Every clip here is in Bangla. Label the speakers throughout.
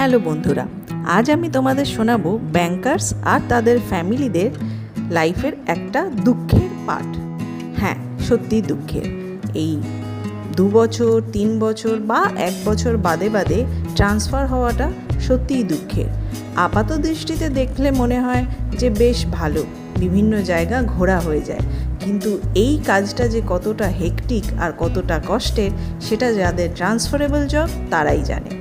Speaker 1: হ্যালো বন্ধুরা, আজ আমি তোমাদের শোনাবো ব্যাংকার্স আর তাদের ফ্যামিলিদের লাইফের একটা দুঃখের পার্ট। হ্যাঁ, সত্যি দুঃখের। এই 2 বছর 3 বছর বা 1 বছর বাদে বাদে ট্রান্সফার হওয়াটা সত্যিই দুঃখের। আপাত দৃষ্টিতে দেখলে মনে হয় যে বেশ ভালো, বিভিন্ন জায়গা ঘোরা হয়ে যায়, কিন্তু এই কাজটা যে কতটা হেক্টিক আর কতটা কষ্টের সেটা যাদের ট্রান্সফারেবল জব তারাই জানে।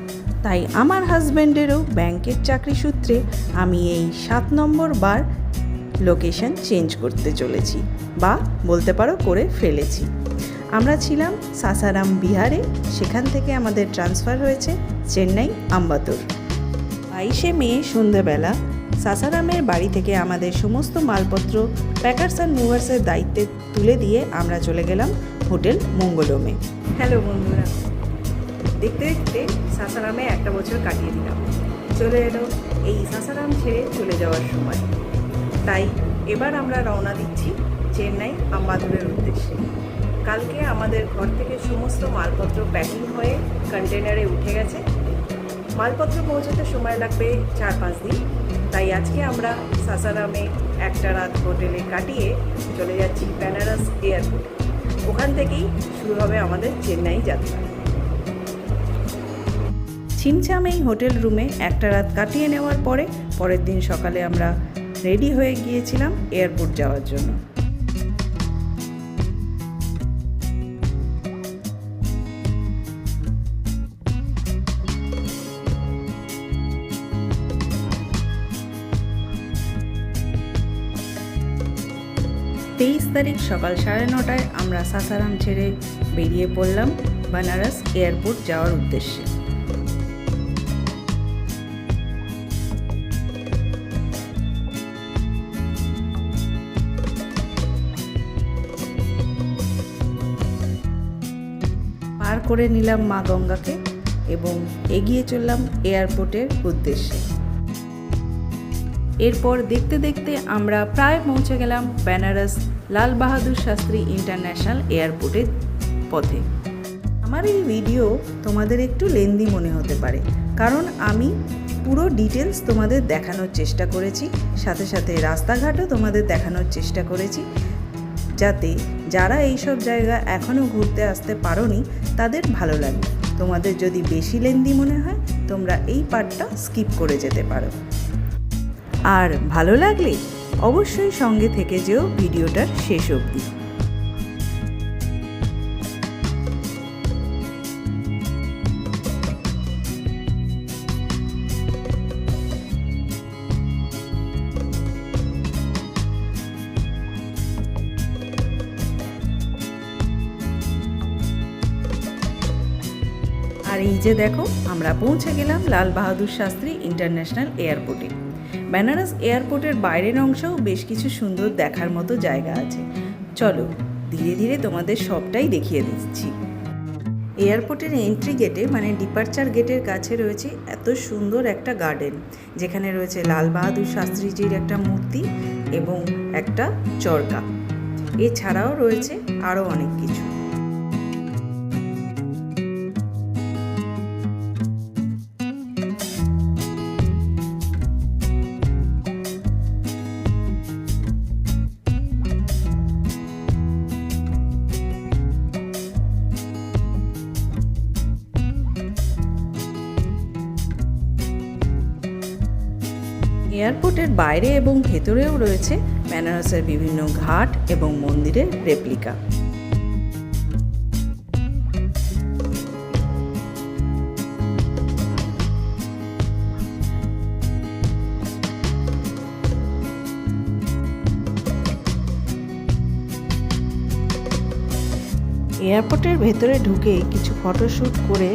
Speaker 1: তাই আমার হাজব্যান্ডেরও ব্যাংকের চাকরি সূত্রে আমি এই 7 নম্বর বার লোকেশন চেঞ্জ করতে চলেছি, বা বলতে পারো করে ফেলেছি। আমরা ছিলাম সাসারাম বিহারে, সেখান থেকে আমাদের ট্রান্সফার হয়েছে চেন্নাই আম্বাতুর। 22শে মে সন্ধ্যাবেলা সাসারামের বাড়ি থেকে আমাদের সমস্ত মালপত্র প্যাকার্স অ্যান্ড মুভার্সের দায়িত্বে তুলে দিয়ে আমরা চলে গেলাম হোটেল মঙ্গলমে। হ্যালো বন্ধুরা, দেখতে দেখতে সাসারামে 1 বছর কাটিয়ে দিলাম। চলে এলো এই সাসারাম ছেড়ে চলে যাওয়ার সময়। তাই এবার আমরা রওনা দিচ্ছি চেন্নাই আম্বাতুরের উদ্দেশ্যে। কালকে আমাদের ঘর থেকে সমস্ত মালপত্র প্যাকিং হয়ে কন্টেনারে উঠে গেছে। মালপত্র পৌঁছাতে সময় লাগবে 4-5 দিন। তাই আজকে আমরা সাসারামে একটা রাত হোটেলে কাটিয়ে চলে যাচ্ছি বেনারস এয়ারপোর্টে। ওখান থেকেই শুরু হবে আমাদের চেন্নাই যাত্রা। ছিমছাম এই হোটেল রুমে একটা রাত কাটিয়ে নেওয়ার পরে পরের দিন সকালে আমরা রেডি হয়ে গিয়েছিলাম এয়ারপোর্ট যাওয়ার জন্য। তারিখ সকাল 9:30টায় আমরা সাসারাম ছেড়ে বেরিয়ে পড়লাম বেনারস এয়ারপোর্ট যাওয়ার উদ্দেশ্যে। পার করে নিলাম মা গঙ্গাকে এবং এগিয়ে চললাম এয়ারপোর্টের উদ্দেশ্যে। এরপর দেখতে দেখতে আমরা প্রায় পৌঁছে গেলাম বেনারস লাল বাহাদুর শাস্ত্রী ইন্টারন্যাশনাল এয়ারপোর্টের পথে। আমার এই ভিডিও তোমাদের একটু লেন্দি মনে হতে পারে, কারণ আমি পুরো ডিটেলস তোমাদের দেখানোর চেষ্টা করেছি, সাথে সাথে রাস্তাঘাটও তোমাদের দেখানোর চেষ্টা করেছি, যাতে যারা এইসব জায়গা এখনও ঘুরতে আসতে পারোনি তাদের ভালো লাগে। তোমাদের যদি বেশি লেন্দি মনে হয় তোমরা এই পার্টটা স্কিপ করে যেতে পারো। আর ভালো লাগলে অবশ্যই সঙ্গে থেকে যেও ভিডিওটার শেষ অবধি। আর এই যে দেখো, আমরা পৌঁছে গেলাম লাল বাহাদুর শাস্ত্রী ইন্টারন্যাশনাল এয়ারপোর্টে। বেনারস এয়ারপোর্টের বাইরের অংশেও বেশ কিছু সুন্দর দেখার মতো জায়গা আছে। চলো ধীরে ধীরে তোমাদের সবটাই দেখিয়ে দিচ্ছি। এয়ারপোর্টের এন্ট্রি গেটে মানে ডিপার্চার গেটের কাছে রয়েছে এত সুন্দর একটা গার্ডেন, যেখানে রয়েছে লাল বাহাদুর শাস্ত্রীজির একটা মূর্তি এবং একটা চরকা। এছাড়াও রয়েছে আরও অনেক কিছু। এয়ারপোর্টের বাইরে এবং ভেতরেও রয়েছে বেনারসের বিভিন্ন ঘাট এবং মন্দিরের রেপ্লিকা। এয়ারপোর্টের ভেতরে ঢুকে কিছু ফটোশ্যুট করে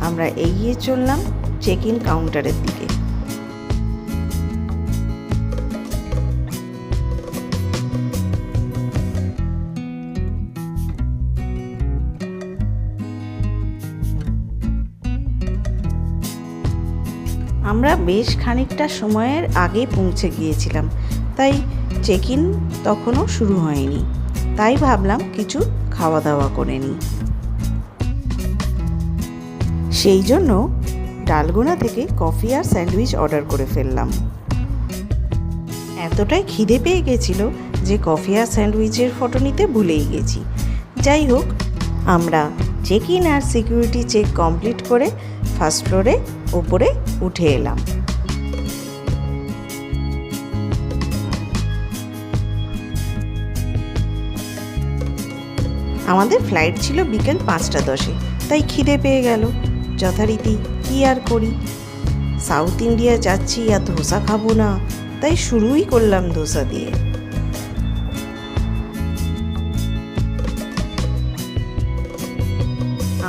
Speaker 1: আমরা এগিয়ে চললাম চেক ইন কাউন্টারের দিকে। আমরা বেশ খানিকটা সময়ের আগে পৌঁছে গিয়েছিলাম, তাই চেক ইন তখনও শুরু হয়নি। তাই ভাবলাম কিছু খাওয়া দাওয়া করে নিই। সেই জন্য ডালগোনা থেকে কফি আর স্যান্ডউইচ অর্ডার করে ফেললাম। এতটাই খিদে পেয়ে গেছিল যে কফি আর স্যান্ডউইচের ফটো নিতে ভুলেই গেছি। যাই হোক, আমরা চেক ইন আর সিকিউরিটি চেক কমপ্লিট করে ফার্স্ট ফ্লোরে ওপরে উঠে এলাম। আমাদের ফ্লাইট ছিল বিকেল 5:10, তাই খিদে পেয়ে গেল। যথারীতি কি আর করি, সাউথ ইন্ডিয়া যাচ্ছি আর ধোসা খাবো না, তাই শুরুই করলাম ধোসা দিয়ে।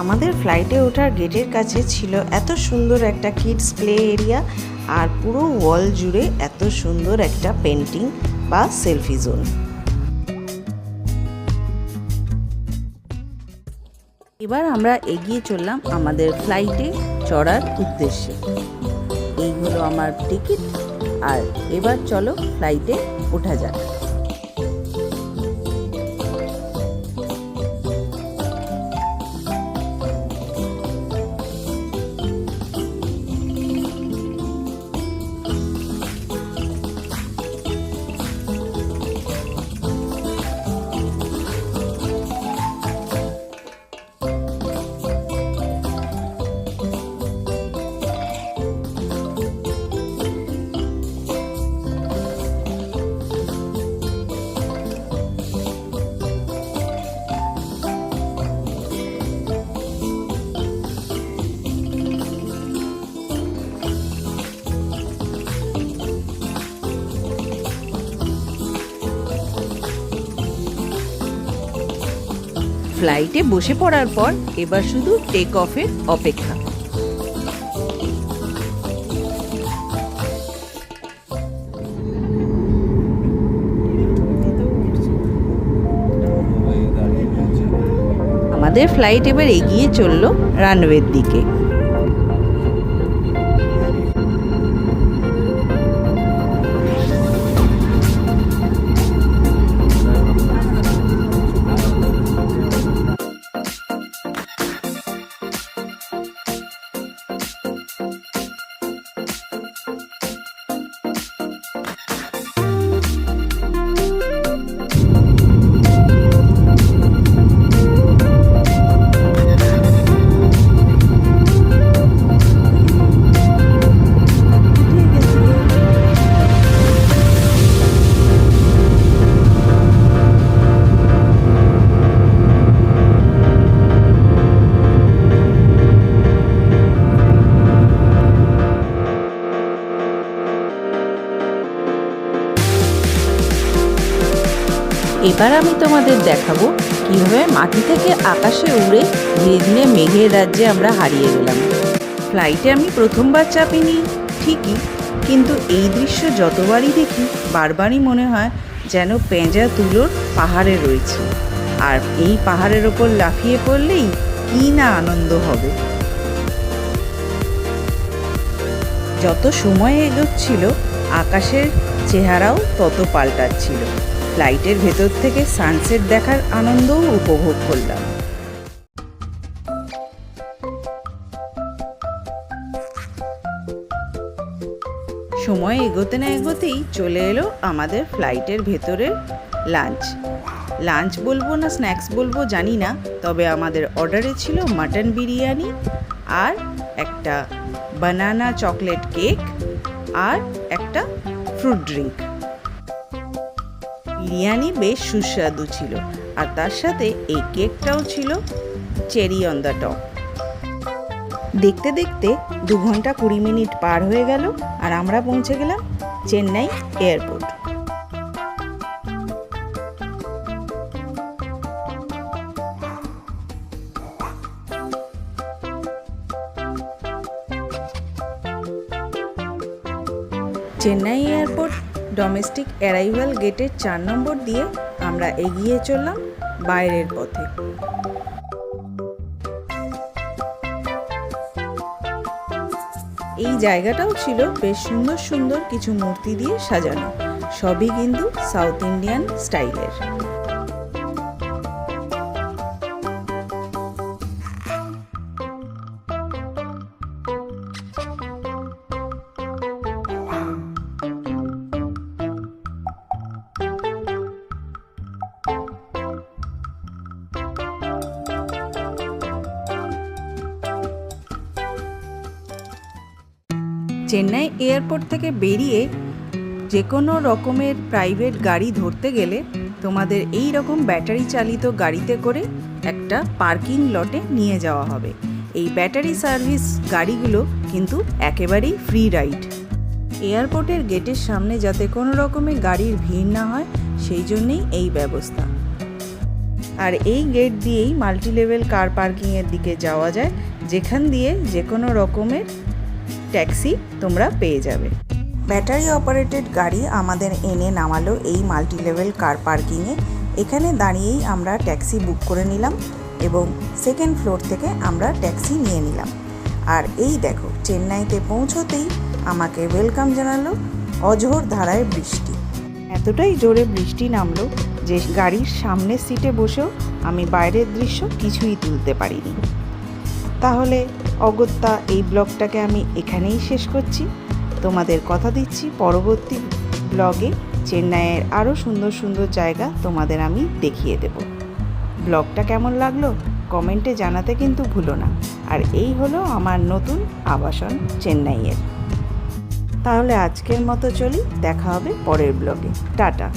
Speaker 1: আমাদের ফ্লাইটে ওঠার গেটের কাছে ছিল এত সুন্দর একটা কিডস প্লে এরিয়া, আর পুরো ওয়াল জুড়ে এত সুন্দর একটা পেন্টিং বা সেলফি জোন। এবার আমরা এগিয়ে চললাম আমাদের ফ্লাইটে চড়ার উদ্দেশ্যে। এই হলো আমার টিকিট, আর এবার চলো ফ্লাইটে ওঠা যাক। ফ্লাইটে বসে পড়ার পর এবার শুধু টেক অফের অপেক্ষা। আমাদের ফ্লাইট এবার এগিয়ে চলল রানওয়ের দিকে। এবার আমি তোমাদের দেখাবো কীভাবে মাটি থেকে আকাশে উড়ে ধীরে ধীরে মেঘের রাজ্যে আমরা হারিয়ে গেলাম। ফ্লাইটে আমি প্রথমবার চাপিনি ঠিকই, কিন্তু এই দৃশ্য যতবারই দেখি বারবারই মনে হয় যেন পেঁজা তুলোর পাহাড়ে রয়েছে, আর এই পাহাড়ের ওপর লাফিয়ে পড়লেই কী না আনন্দ হবে। যত সময় এগোচ্ছিল আকাশের চেহারাও তত পাল্টাচ্ছিল। ফ্লাইটের ভেতর থেকে সানসেট দেখার আনন্দও উপভোগ করলাম। সময় এগোতে না এগোতেই চলে এলো আমাদের ফ্লাইটের ভেতরের লাঞ্চ বলবো না স্ন্যাক্স বলবো জানি না, তবে আমাদের অর্ডারে ছিল মাটন বিরিয়ানি আর একটা বানানা চকলেট কেক আর একটা ফ্রুট ড্রিঙ্ক। বিরিয়ানি বেশ সুস্বাদু ছিল, আর তার সাথে এই কেকটাও ছিল চেরি অন দ্য টপ। দেখতে দেখতে 2 ঘন্টা 20 মিনিট পার হয়ে গেল, আর আমরা পৌঁছে গেলাম Chennai airport. Chennai airport domestic arrival গেটের 4 নম্বর দিয়ে আমরা এগিয়ে চললাম বাইরের পথে। এই জায়গাটাও ছিল বেশ সুন্দর সুন্দর কিছু মূর্তি দিয়ে সাজানো, সবই কিন্তু সাউথ ইন্ডিয়ান স্টাইলের। চেন্নাই এয়ারপোর্ট থেকে বেরিয়ে যে কোনো রকমের প্রাইভেট গাড়ি ধরতে গেলে তোমাদের এই রকম ব্যাটারি চালিত গাড়িতে করে একটা পার্কিং লটে নিয়ে যাওয়া হবে। এই ব্যাটারি সার্ভিস গাড়িগুলো কিন্তু একেবারেই ফ্রি রাইড। এয়ারপোর্টের গেটের সামনে যাতে কোনো রকমের গাড়ির ভিড় না হয় সেই জন্যেই এই ব্যবস্থা। আর এই গেট দিয়েই মাল্টি লেভেল কার পার্কিংয়ের দিকে যাওয়া যায়, যেখান দিয়ে যে কোনো রকমের ট্যাক্সি তোমরা পেয়ে যাবে। ব্যাটারি অপারেটেড গাড়ি আমাদের এনে নামালো এই মাল্টি লেভেল কার পার্কিংয়ে। এখানে দাঁড়িয়েই আমরা ট্যাক্সি বুক করে নিলাম এবং সেকেন্ড ফ্লোর থেকে আমরা ট্যাক্সি নিয়ে নিলাম। আর এই দেখো, চেন্নাইতে পৌঁছতেই আমাকে ওয়েলকাম জানালো অঝোর ধারায় বৃষ্টি। এতটাই জোরে বৃষ্টি নামলো যে গাড়ির সামনের সিটে বসেও আমি বাইরের দৃশ্য কিছুই তুলতে পারিনি। তাহলে অগত্যা এই ব্লগটাকে আমি এখানেই শেষ করছি। তোমাদের কথা দিচ্ছি পরবর্তী ব্লগে চেন্নাইয়ের আরও সুন্দর সুন্দর জায়গা তোমাদের আমি দেখিয়ে দেব। ব্লগটা কেমন লাগলো কমেন্টে জানাতে কিন্তু ভুলো না। আর এই হলো আমার নতুন আবাসন চেন্নাইয়ের। তাহলে আজকের মতো চলি, দেখা হবে পরের ব্লগে। টাটা।